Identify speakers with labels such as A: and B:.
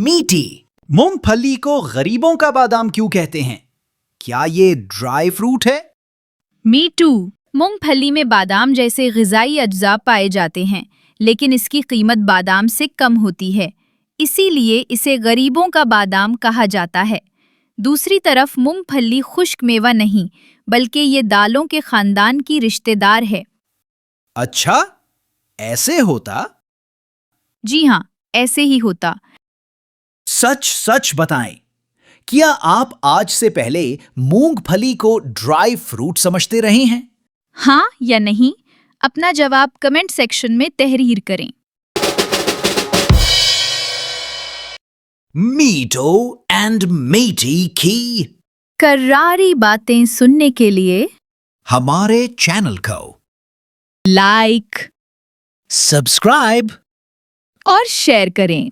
A: मीठी। मूंगफली को गरीबों का बादाम क्यों कहते हैं? क्या ये ड्राई फ्रूट है?
B: Me too. मूंगफली में बादाम जैसे ग़िज़ाई अज्जा पाए जाते हैं, लेकिन इसकी कीमत बादाम से कम होती है, इसीलिए इसे गरीबों का बादाम कहा जाता है। दूसरी तरफ मूंगफली खुश्क मेवा नहीं, बल्कि ये दालों के खानदान की रिश्तेदार है।
A: अच्छा, ऐसे होता?
B: जी हाँ, ऐसे ही होता।
A: सच सच बताएं, क्या आप आज से पहले मूंगफली को ड्राई फ्रूट समझते रहे हैं?
B: हाँ या नहीं? अपना जवाब कमेंट सेक्शन में तहरीर करें।
A: मीठो एंड मीठी की
B: करारी बातें सुनने के लिए
A: हमारे चैनल को
B: लाइक
A: सब्सक्राइब
B: और शेयर करें।